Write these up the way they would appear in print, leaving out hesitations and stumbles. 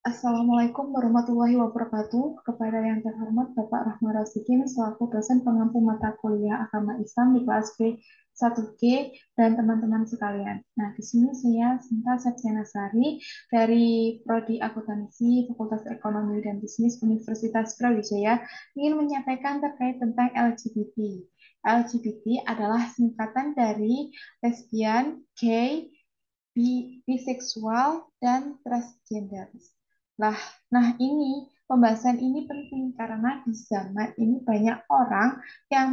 Assalamualaikum warahmatullahi wabarakatuh. Kepada yang terhormat Bapak Rahman Rasikin selaku dosen pengampu mata kuliah Agama Islam di kelas B1G dan teman-teman sekalian. Nah, di sini saya Sinta Septiana Sari dari Prodi Akuntansi Fakultas Ekonomi dan Bisnis Universitas Brawijaya ingin menyampaikan terkait tentang LGBT. LGBT adalah singkatan dari lesbian, gay, biseksual, dan transgender. Nah, ini pembahasan ini penting karena di zaman ini banyak orang yang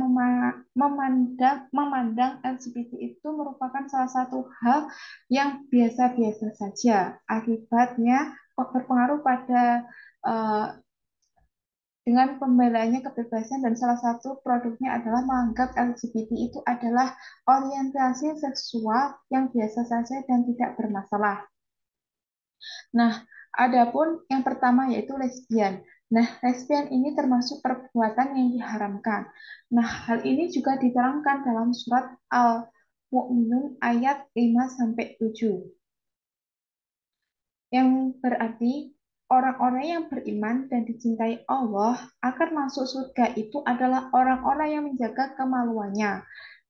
memandang LGBT itu merupakan salah satu hal yang biasa-biasa saja. Akibatnya berpengaruh pada eh, dengan pembelaannya kebebasan dan salah satu produknya adalah menganggap LGBT itu adalah orientasi seksual yang biasa saja dan tidak bermasalah. Nah, adapun yang pertama yaitu lesbian. Nah, lesbian ini termasuk perbuatan yang diharamkan. Nah, hal ini juga diterangkan dalam surat Al-Mu'minun ayat 5 sampai 7 yang berarti orang-orang yang beriman dan dicintai Allah akan masuk surga itu adalah orang-orang yang menjaga kemaluannya,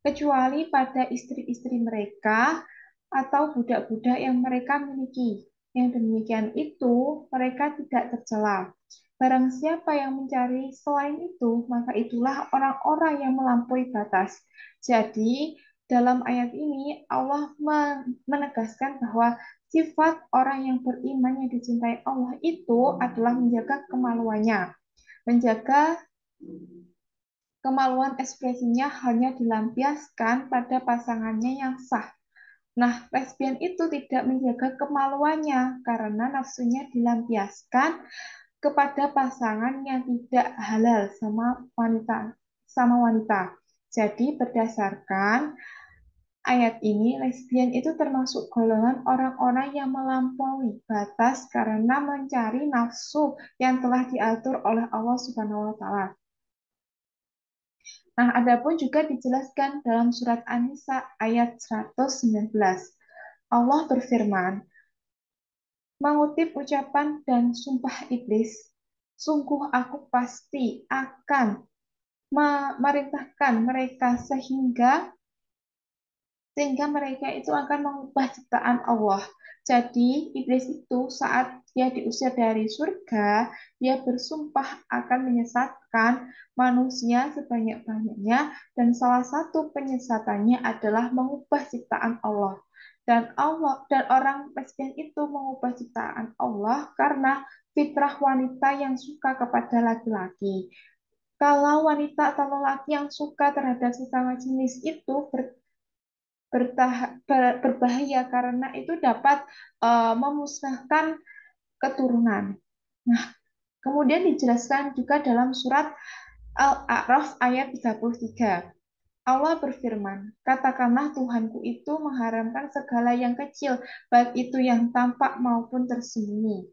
kecuali pada istri-istri mereka atau budak-budak yang mereka miliki. Yang demikian itu, mereka tidak tercela. Barang siapa yang mencari selain itu, maka itulah orang-orang yang melampaui batas. Jadi, dalam ayat ini Allah menegaskan bahwa sifat orang yang beriman yang dicintai Allah itu adalah menjaga kemaluannya, menjaga kemaluan ekspresinya hanya dilampiaskan pada pasangannya yang sah. Nah, lesbian itu tidak menjaga kemaluannya karena nafsunya dilampiaskan kepada pasangan yang tidak halal sama wanita. Jadi berdasarkan ayat ini, lesbian itu termasuk golongan orang-orang yang melampaui batas karena mencari nafsu yang telah diatur oleh Allah Subhanahu wa taala. Nah, adapun juga dijelaskan dalam surat An-Nisa ayat 119. Allah berfirman, mengutip ucapan dan sumpah iblis, sungguh aku pasti akan memerintahkan mereka sehingga mereka itu akan mengubah ciptaan Allah. Jadi, iblis itu saat dia diusir dari surga, dia bersumpah akan menyesatkan manusia sebanyak-banyaknya, dan salah satu penyesatannya adalah mengubah ciptaan Allah. Dan orang lesbian itu mengubah ciptaan Allah karena fitrah wanita yang suka kepada laki-laki. Kalau wanita atau lelaki yang suka terhadap sesama jenis itu berbahaya karena itu dapat memusnahkan keturunan. Nah, kemudian dijelaskan juga dalam surat Al-A'raf ayat 33. Allah berfirman, katakanlah Tuhanku itu mengharamkan segala yang kecil, baik itu yang tampak maupun tersembunyi.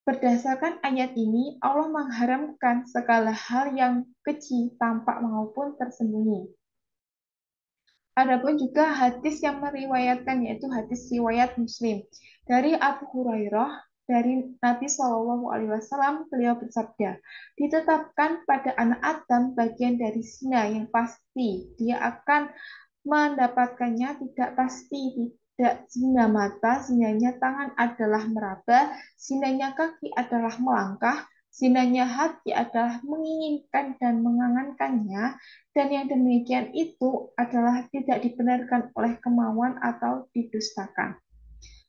Berdasarkan ayat ini, Allah mengharamkan segala hal yang kecil, tampak maupun tersembunyi. Adapun juga hadis yang meriwayatkan yaitu hadis riwayat Muslim dari Abu Hurairah dari Nabi Shallallahu Alaihi Wasallam beliau bersabda, ditetapkan pada anak Adam bagian dari zina yang pasti dia akan mendapatkannya, tidak pasti, tidak zina mata, zinanya tangan adalah meraba, zinanya kaki adalah melangkah, zinanya hati adalah menginginkan dan mengangankannya, dan yang demikian itu adalah tidak dibenarkan oleh kemauan atau didustakan.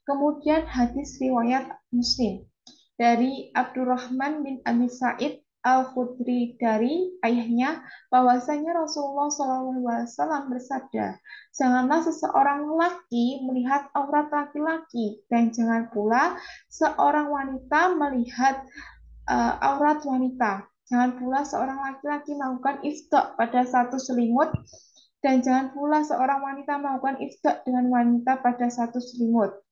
Kemudian hadis riwayat Muslim dari Abdurrahman bin Abi Sa'id Al-Khudri dari ayahnya bahwasanya Rasulullah SAW bersabda, janganlah seseorang laki melihat aurat laki-laki dan jangan pula seorang wanita melihat aurat wanita. Jangan pula seorang laki-laki melakukan iftak pada satu selimut dan jangan pula seorang wanita melakukan iftak dengan wanita pada satu selimut.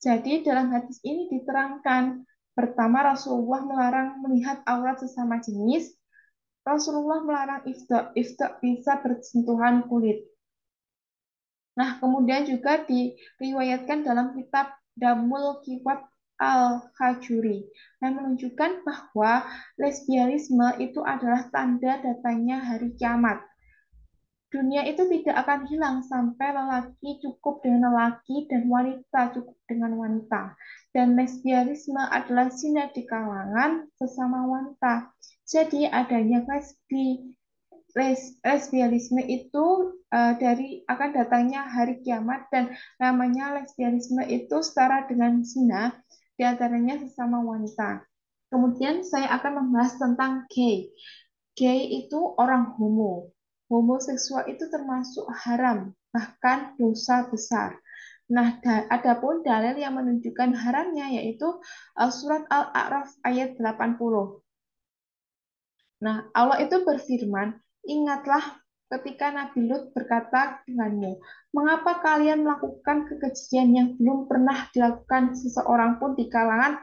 Jadi dalam hadis ini diterangkan, pertama Rasulullah melarang melihat aurat sesama jenis, Rasulullah melarang iftak, iftak bisa bersentuhan kulit. Nah, kemudian juga diriwayatkan dalam kitab Damul Kiwat Al-Hajuri yang menunjukkan bahwa lesbianisme itu adalah tanda datangnya hari kiamat. Dunia itu tidak akan hilang sampai lelaki cukup dengan lelaki dan wanita cukup dengan wanita. Dan lesbianisme adalah zina di kalangan sesama wanita. Jadi adanya lesbianisme itu dari akan datangnya hari kiamat dan namanya lesbianisme itu setara dengan zina di antaranya sesama wanita. Kemudian saya akan membahas tentang gay. Gay itu orang homo. Homoseksual itu termasuk haram, bahkan dosa besar. Nah, adapun dalil yang menunjukkan haramnya yaitu surat Al-A'raf ayat 80. Nah, Allah itu berfirman, ingatlah ketika Nabi Lut berkata denganmu, mengapa kalian melakukan kekejian yang belum pernah dilakukan seseorang pun di kalangan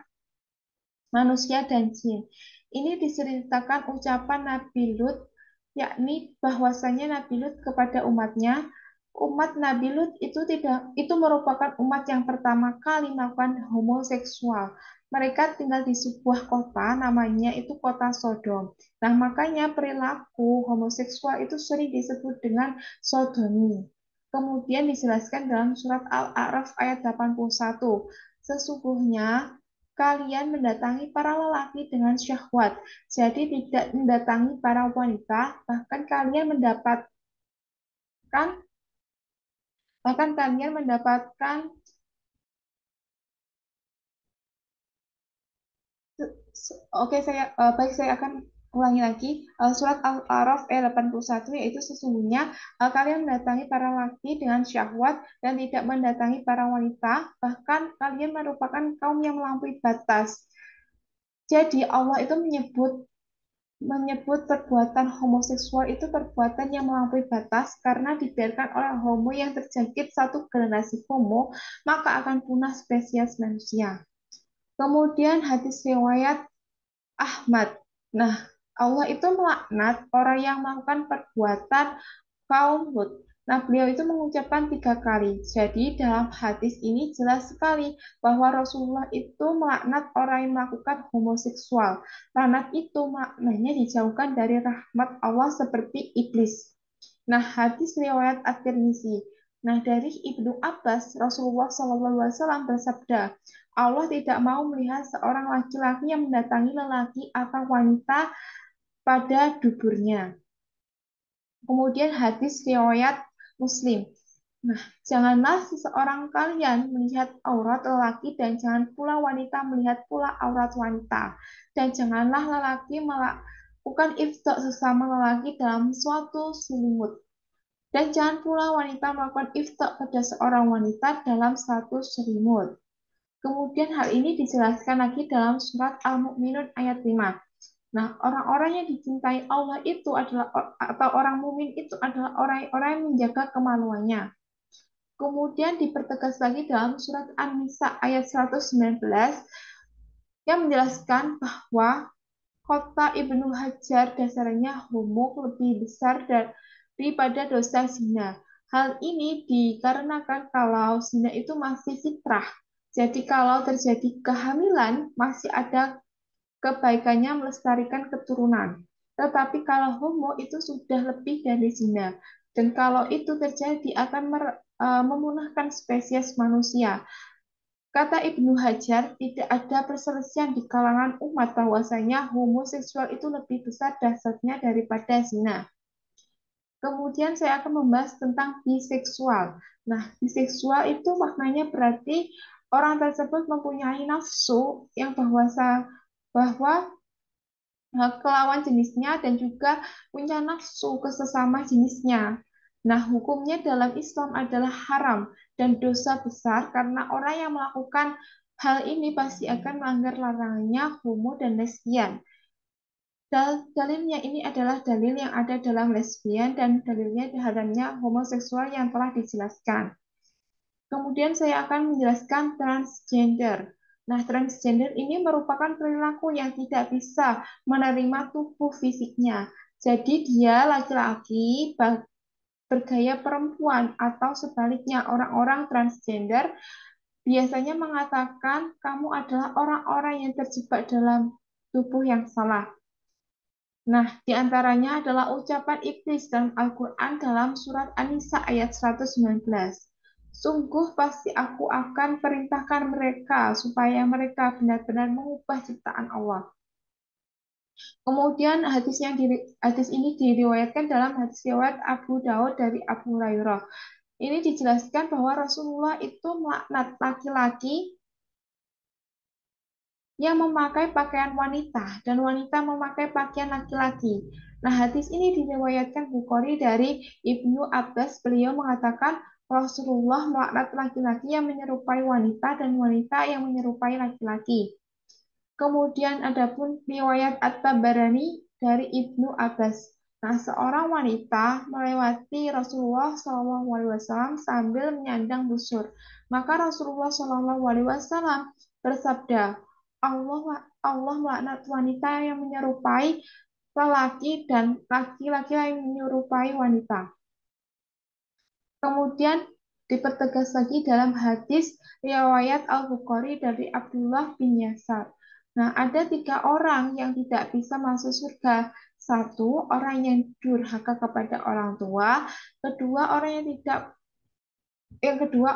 manusia dan jin. Ini diceritakan ucapan Nabi Lut, yakni bahwasanya Nabi Lut kepada umatnya, umat Nabi Lut itu merupakan umat yang pertama kali melakukan homoseksual. Mereka tinggal di sebuah kota, namanya itu kota Sodom. Nah, makanya perilaku homoseksual itu sering disebut dengan sodomi. Kemudian dijelaskan dalam surat Al-A'raf ayat 81. Sesungguhnya kalian mendatangi para lelaki dengan syahwat, jadi tidak mendatangi para wanita, bahkan kalian mendapatkan Oke, baik saya akan ulangi lagi. Surat Al-A'raf ayat 81 yaitu sesungguhnya kalian mendatangi para laki dengan syahwat dan tidak mendatangi para wanita, bahkan kalian merupakan kaum yang melampaui batas. Jadi Allah itu menyebut perbuatan homoseksual itu perbuatan yang melampaui batas karena dibiarkan oleh homo yang terjangkit satu generasi homo, maka akan punah spesies manusia. Kemudian hadis riwayat Ahmad. Nah, Allah itu melaknat orang yang melakukan perbuatan kaum Hud. Nah, beliau itu mengucapkan 3 kali. Jadi, dalam hadis ini jelas sekali bahwa Rasulullah itu melaknat orang yang melakukan homoseksual. Laknat itu maknanya dijauhkan dari rahmat Allah seperti iblis. Nah, hadis riwayat At-Tirmizi. Nah, dari Ibnu Abbas, Rasulullah SAW bersabda, Allah tidak mau melihat seorang laki-laki yang mendatangi lelaki atau wanita pada duburnya. Kemudian hadis riwayat Muslim. Nah, janganlah seseorang kalian melihat aurat lelaki dan jangan pula wanita melihat pula aurat wanita. Dan janganlah lelaki melakukan iftok sesama lelaki dalam suatu selimut. Dan jangan pula wanita melakukan iftok pada seorang wanita dalam satu selimut. Kemudian hal ini dijelaskan lagi dalam surat Al-Mu'minun ayat 5. Nah, orang-orang yang dicintai Allah itu adalah atau orang mukmin itu adalah orang-orang yang menjaga kemaluannya. Kemudian dipertegas lagi dalam surat An-Nisa ayat 119 yang menjelaskan bahwa kota Ibnu Hajar dasarnya homo lebih besar daripada dosa zina. Hal ini dikarenakan kalau zina itu masih fitrah. Jadi kalau terjadi kehamilan masih ada kebaikannya melestarikan keturunan. Tetapi kalau homo itu sudah lebih dari zina. Dan kalau itu terjadi akan memunahkan spesies manusia. Kata Ibnu Hajar, tidak ada perselisihan di kalangan umat bahwasanya homoseksual itu lebih besar dahsyatnya daripada zina. Kemudian saya akan membahas tentang biseksual. Nah, biseksual itu maknanya berarti orang tersebut mempunyai nafsu yang bahwa kelawan jenisnya dan juga punya nafsu ke sesama jenisnya. Nah, hukumnya dalam Islam adalah haram dan dosa besar karena orang yang melakukan hal ini pasti akan melanggar larangannya homo dan lesbian. Dalilnya ini adalah dalil yang ada dalam lesbian dan dalilnya haramnya homoseksual yang telah dijelaskan. Kemudian saya akan menjelaskan transgender. Nah, transgender ini merupakan perilaku yang tidak bisa menerima tubuh fisiknya. Jadi dia laki-laki bergaya perempuan atau sebaliknya orang-orang transgender biasanya mengatakan kamu adalah orang-orang yang terjebak dalam tubuh yang salah. Nah, di antaranya adalah ucapan iblis dalam Al-Quran dalam surat An-Nisa ayat 119. Sungguh pasti aku akan perintahkan mereka supaya mereka benar-benar mengubah ciptaan Allah. Kemudian hadis ini diriwayatkan dalam hadis riwayat Abu Daud dari Abu Hurairah. Ini dijelaskan bahwa Rasulullah itu melaknat laki-laki yang memakai pakaian wanita dan wanita memakai pakaian laki-laki. Nah, hadis ini diriwayatkan Bukhari dari Ibnu Abbas. Beliau mengatakan Rasulullah melaknat laki-laki yang menyerupai wanita dan wanita yang menyerupai laki-laki. Kemudian adapun riwayat At-Tabarani dari Ibnu Abbas. Nah, seorang wanita melewati Rasulullah SAW sambil menyandang busur. Maka Rasulullah SAW bersabda, Allah melaknat wanita yang menyerupai lelaki dan laki-laki yang menyerupai wanita. Kemudian dipertegas lagi dalam hadis riwayat Al-Bukhari dari Abdullah bin Yasar. Nah, ada 3 orang yang tidak bisa masuk surga. Satu, orang yang durhaka kepada orang tua. Yang kedua,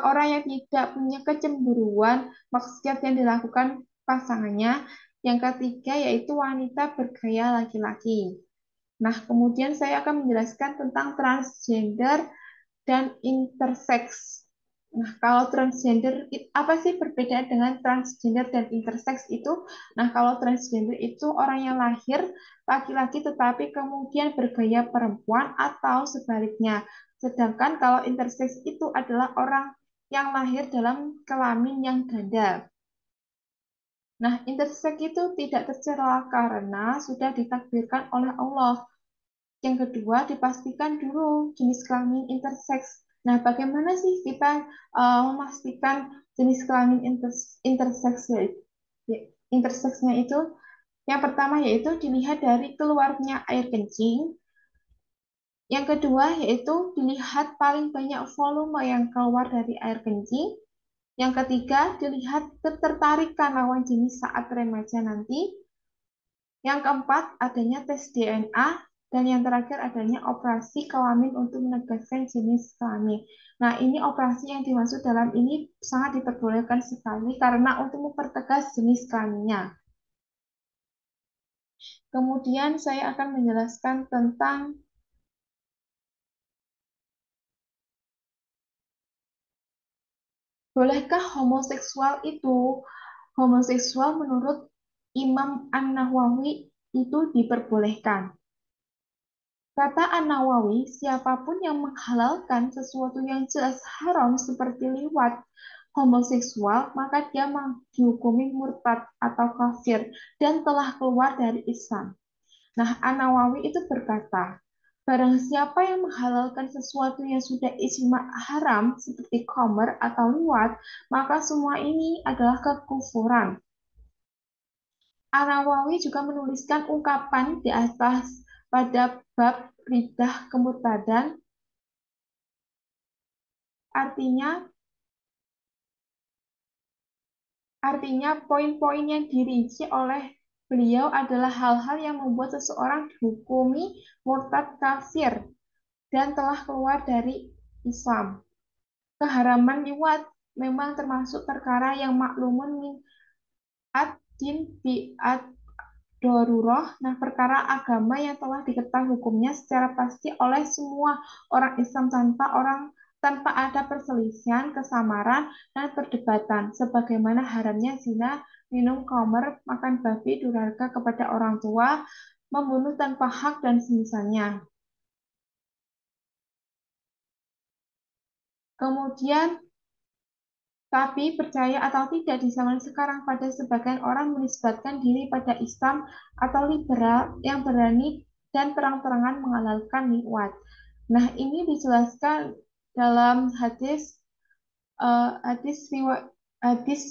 orang yang tidak punya kecemburuan maksiat yang dilakukan pasangannya. Yang ketiga, yaitu wanita bergaya laki-laki. Nah, kemudian saya akan menjelaskan tentang transgender dan intersex. Nah, kalau transgender, apa sih perbedaan dengan transgender dan intersex itu? Nah, kalau transgender itu orang yang lahir laki-laki tetapi kemudian bergaya perempuan atau sebaliknya. Sedangkan kalau intersex itu adalah orang yang lahir dalam kelamin yang ganda. Nah, intersex itu tidak tercela karena sudah ditakdirkan oleh Allah. Yang kedua, dipastikan dulu jenis kelamin intersex. Nah, bagaimana sih kita memastikan jenis kelamin intersex interseksnya itu? Yang pertama yaitu dilihat dari keluarnya air kencing. Yang kedua yaitu dilihat paling banyak volume yang keluar dari air kencing. Yang ketiga, dilihat ketertarikan lawan jenis saat remaja nanti. Yang keempat, adanya tes DNA. Dan yang terakhir, adanya operasi kelamin untuk menegaskan jenis kelamin. Nah, ini operasi yang dimaksud dalam ini sangat diperbolehkan sekali karena untuk mempertegas jenis kelaminnya. Kemudian saya akan menjelaskan tentang bolehkah homoseksual menurut Imam An-Nawawi itu diperbolehkan. Kata An-Nawawi, siapapun yang menghalalkan sesuatu yang jelas haram seperti liwat homoseksual, maka dia dihukumi murtad atau kafir dan telah keluar dari Islam. Nah, An-Nawawi itu berkata, barang siapa yang menghalalkan sesuatu yang sudah ijma haram seperti khamr atau liwat, maka semua ini adalah kekufuran. An-Nawawi juga menuliskan ungkapan di atas pada bab ridah kemurtadan, artinya artinya poin-poin yang dirinci oleh beliau adalah hal-hal yang membuat seseorang dihukumi murtad kafir dan telah keluar dari Islam. Keharaman liwat memang termasuk perkara yang maklumun min ad-din bi'ad Doruroh, nah perkara agama yang telah diketahui hukumnya secara pasti oleh semua orang Islam tanpa ada perselisihan, kesamaran, dan perdebatan, sebagaimana haramnya zina, minum khamr, makan babi, durhaka kepada orang tua, membunuh tanpa hak, dan semisalnya. Kemudian tapi percaya atau tidak di zaman sekarang pada sebagian orang menisbatkan diri pada Islam atau liberal yang berani dan terang-terangan menghalalkan liwat. Nah, ini dijelaskan dalam hadis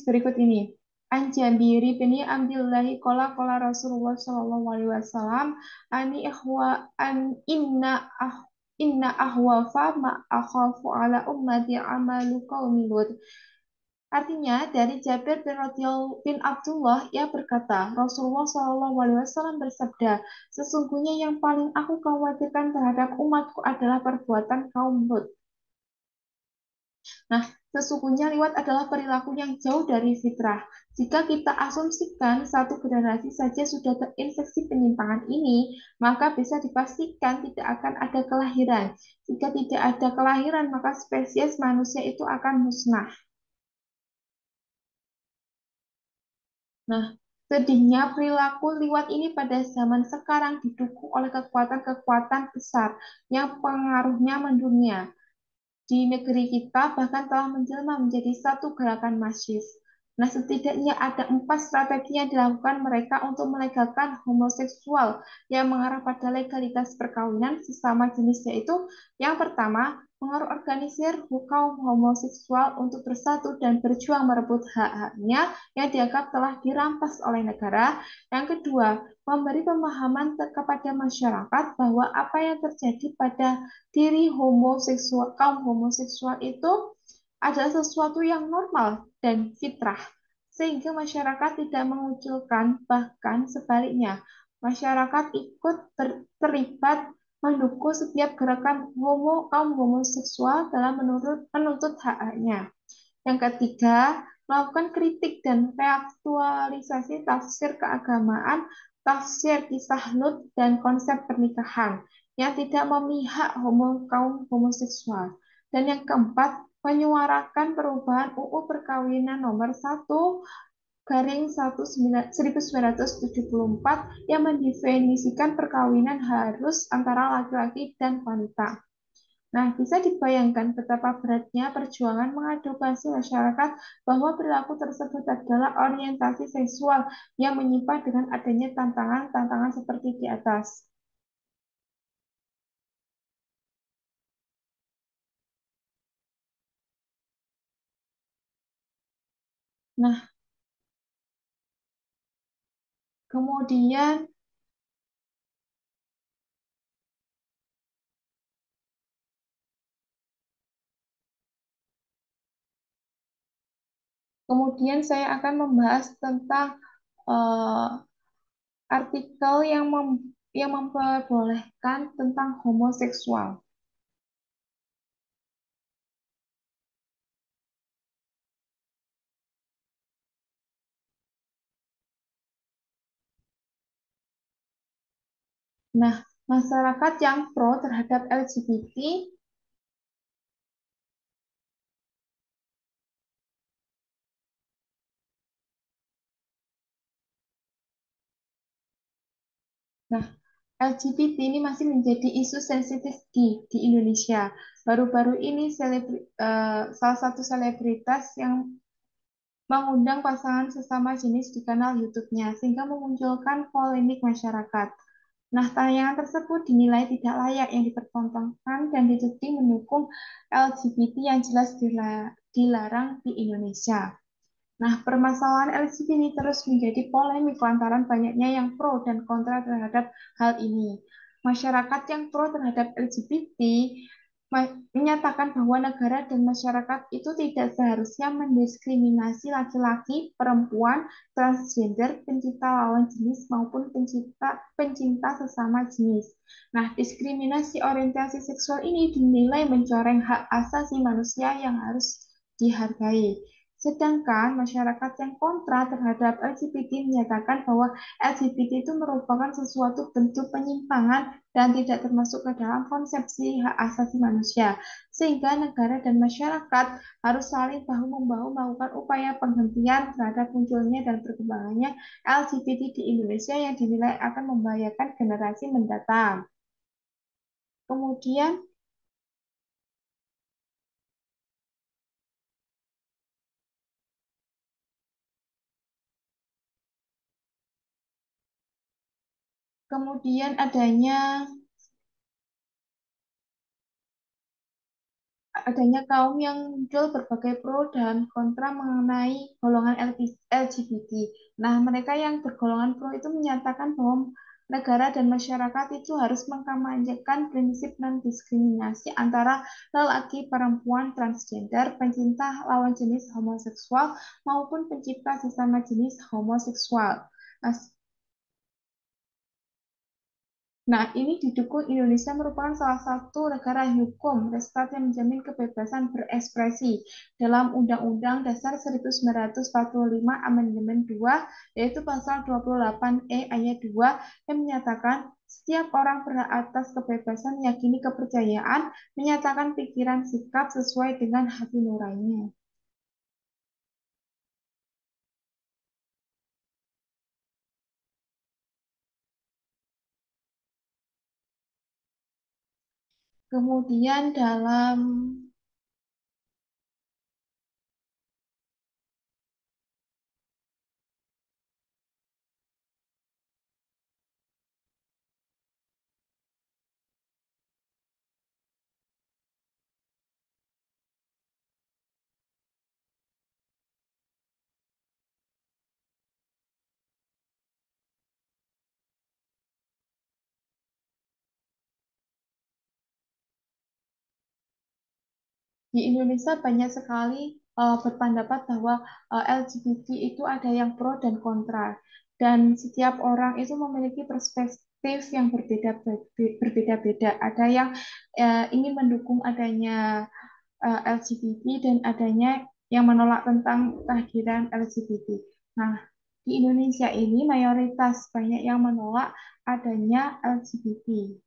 berikut ini. An Jabir bin Abdullah qala Rasulullah sallallahu alaihi wasallam an inna ahwafa ma akhafu ala ummati amalu qaumi Lut. Artinya, dari Jabir bin Abdullah, ia berkata, Rasulullah SAW bersabda, sesungguhnya yang paling aku khawatirkan terhadap umatku adalah perbuatan kaum Lut. Nah, sesungguhnya liwat adalah perilaku yang jauh dari fitrah. Jika kita asumsikan satu generasi saja sudah terinfeksi penyimpangan ini, maka bisa dipastikan tidak akan ada kelahiran. Jika tidak ada kelahiran, maka spesies manusia itu akan musnah. Nah, sedihnya perilaku liwat ini pada zaman sekarang didukung oleh kekuatan-kekuatan besar yang pengaruhnya mendunia. Di negeri kita bahkan telah menjelma menjadi satu gerakan masif. Nah, setidaknya ada 4 strategi yang dilakukan mereka untuk melegalkan homoseksual yang mengarah pada legalitas perkawinan sesama jenis, yaitu yang pertama, mengorganisir kaum homoseksual untuk bersatu dan berjuang merebut hak-haknya yang dianggap telah dirampas oleh negara. Yang kedua, memberi pemahaman kepada masyarakat bahwa apa yang terjadi pada diri homoseksual, kaum homoseksual itu adalah sesuatu yang normal dan fitrah, sehingga masyarakat tidak mengucilkan, bahkan sebaliknya, masyarakat ikut terlibat mendukung setiap gerakan kaum homoseksual dalam menuntut hak-haknya. Yang ketiga, melakukan kritik dan reaktualisasi tafsir keagamaan, tafsir kisah Lut, dan konsep pernikahan yang tidak memihak kaum homoseksual. Dan yang keempat, menyuarakan perubahan UU Perkawinan nomor 1/1974 yang mendefinisikan perkawinan harus antara laki-laki dan wanita. Nah, bisa dibayangkan betapa beratnya perjuangan mengedukasi masyarakat bahwa perilaku tersebut adalah orientasi seksual yang menyimpang dengan adanya tantangan-tantangan seperti di atas. Nah, kemudian kemudian saya akan membahas tentang eh, artikel yang memperbolehkan tentang homoseksual. Nah, masyarakat yang pro terhadap LGBT. Nah, LGBT ini masih menjadi isu sensitif di Indonesia. Baru-baru ini salah satu selebritas yang mengundang pasangan sesama jenis di kanal YouTube-nya, sehingga memunculkan polemik masyarakat. Nah, tayangan tersebut dinilai tidak layak yang dipertontonkan dan dituding mendukung LGBT yang jelas dilarang di Indonesia. Nah, permasalahan LGBT ini terus menjadi polemik lantaran banyaknya yang pro dan kontra terhadap hal ini. Masyarakat yang pro terhadap LGBT menyatakan bahwa negara dan masyarakat itu tidak seharusnya mendiskriminasi laki-laki, perempuan, transgender, pencinta lawan jenis maupun pencinta sesama jenis. Nah, diskriminasi orientasi seksual ini dinilai mencoreng hak asasi manusia yang harus dihargai. Sedangkan masyarakat yang kontra terhadap LGBT menyatakan bahwa LGBT itu merupakan sesuatu bentuk penyimpangan dan tidak termasuk ke dalam konsepsi hak asasi manusia. Sehingga negara dan masyarakat harus saling bahu-membahu melakukan upaya penghentian terhadap munculnya dan perkembangannya LGBT di Indonesia yang dinilai akan membahayakan generasi mendatang. Kemudian, kemudian adanya kaum yang muncul berbagai pro dan kontra mengenai golongan LGBT. Nah, mereka yang bergolongan pro itu menyatakan bahwa negara dan masyarakat itu harus mengkampanyekan prinsip non-diskriminasi antara lelaki, perempuan, transgender, pencinta lawan jenis homoseksual, maupun pencipta sesama jenis homoseksual. Nah, Nah, ini didukung Indonesia merupakan salah satu negara hukum restat yang menjamin kebebasan berekspresi dalam Undang-Undang Dasar 1945 Amandemen 2, yaitu pasal 28E ayat 2 yang menyatakan setiap orang berhak atas kebebasan meyakini kepercayaan, menyatakan pikiran sikap sesuai dengan hati nuraninya. Kemudian dalam di Indonesia banyak sekali berpendapat bahwa LGBT itu ada yang pro dan kontra, dan setiap orang itu memiliki perspektif yang berbeda-beda. Ada yang ingin mendukung adanya LGBT dan adanya yang menolak tentang kehadiran LGBT. Nah, di Indonesia ini mayoritas banyak yang menolak adanya LGBT.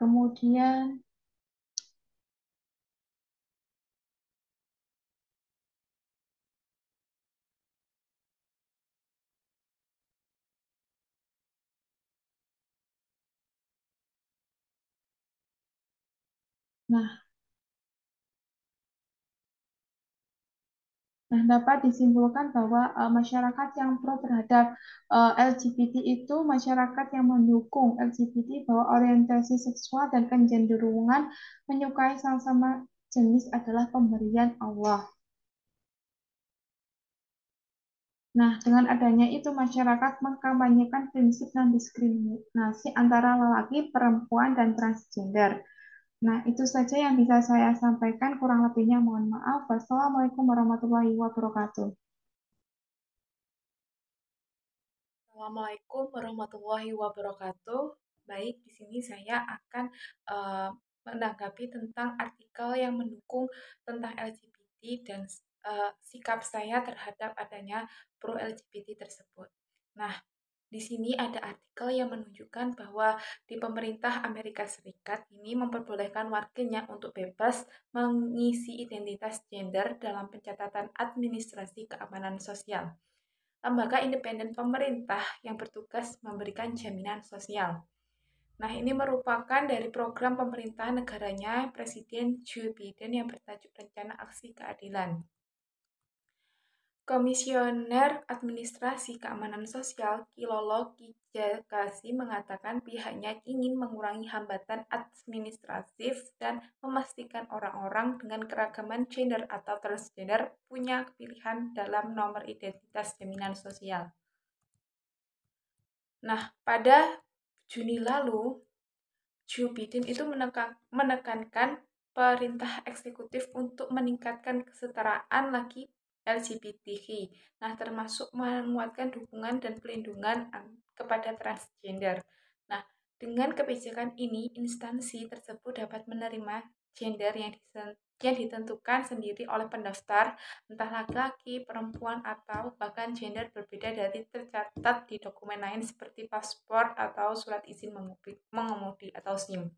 Kemudian, nah, dapat disimpulkan bahwa masyarakat yang pro terhadap LGBT itu masyarakat yang mendukung LGBT bahwa orientasi seksual dan kecenderungan menyukai sama-sama jenis adalah pemberian Allah. Nah, dengan adanya itu masyarakat mengkampanyekan prinsip non-diskriminasi antara lelaki, perempuan, dan transgender. Nah, itu saja yang bisa saya sampaikan. Kurang lebihnya mohon maaf. Wassalamualaikum warahmatullahi wabarakatuh. Assalamualaikum warahmatullahi wabarakatuh. Baik, di sini saya akan eh, menanggapi tentang artikel yang mendukung tentang LGBT dan sikap saya terhadap adanya pro LGBT tersebut. Nah, di sini ada artikel yang menunjukkan bahwa di pemerintah Amerika Serikat ini memperbolehkan warganya untuk bebas mengisi identitas gender dalam pencatatan administrasi keamanan sosial, lembaga independen pemerintah yang bertugas memberikan jaminan sosial. Nah, ini merupakan dari program pemerintah negaranya Presiden Joe Biden yang bertajuk Rencana Aksi Keadilan. Komisioner Administrasi Keamanan Sosial Kilolo Kijakazi mengatakan pihaknya ingin mengurangi hambatan administratif dan memastikan orang-orang dengan keragaman gender atau transgender punya pilihan dalam nomor identitas jaminan sosial. Nah, pada Juni lalu, Joe Biden itu menekankan perintah eksekutif untuk meningkatkan kesetaraan lagi LGBTQ. Nah, termasuk menguatkan dukungan dan pelindungan kepada transgender. Nah, dengan kebijakan ini, instansi tersebut dapat menerima gender yang ditentukan sendiri oleh pendaftar, entah laki-laki, perempuan, atau bahkan gender berbeda dari tercatat di dokumen lain seperti paspor atau surat izin mengemudi atau SIM.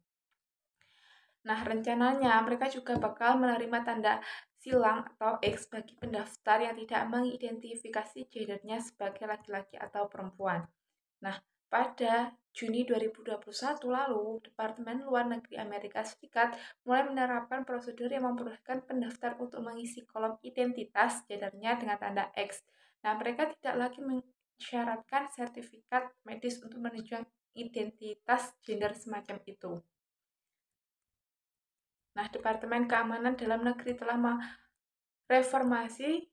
Nah, rencananya mereka juga bakal menerima tanda silang atau X bagi pendaftar yang tidak mengidentifikasi gendernya sebagai laki-laki atau perempuan. Nah, pada Juni 2021 lalu, Departemen Luar Negeri Amerika Serikat mulai menerapkan prosedur yang memperbolehkan pendaftar untuk mengisi kolom identitas gendernya dengan tanda X. Nah, mereka tidak lagi mensyaratkan sertifikat medis untuk menunjukkan identitas gender semacam itu. Nah, Departemen Keamanan Dalam Negeri telah mereformasi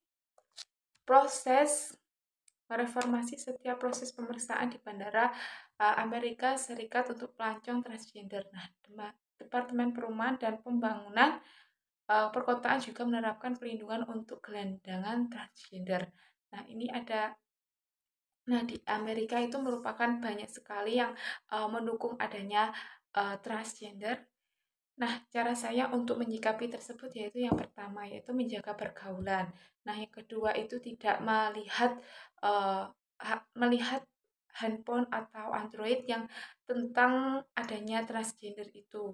setiap proses pemeriksaan di Bandara Amerika Serikat untuk pelancong transgender. Nah, Departemen Perumahan dan Pembangunan Perkotaan juga menerapkan perlindungan untuk gelandangan transgender. Nah, di Amerika itu merupakan banyak sekali yang mendukung adanya transgender. Nah, cara saya untuk menyikapi tersebut yaitu yang pertama yaitu menjaga pergaulan. Nah, yang kedua itu tidak uh, melihat handphone atau Android yang tentang adanya transgender itu.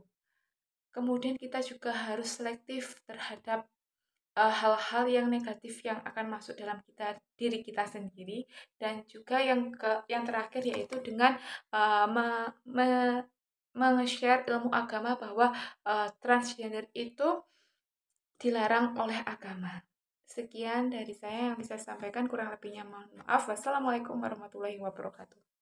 Kemudian kita juga harus selektif terhadap hal-hal yang negatif yang akan masuk dalam diri kita sendiri, dan juga yang terakhir yaitu dengan uh, me, me, meng-share ilmu agama bahwa transgender itu dilarang oleh agama. Sekian dari saya yang bisa saya sampaikan, kurang lebihnya mohon maaf. Wassalamualaikum warahmatullahi wabarakatuh.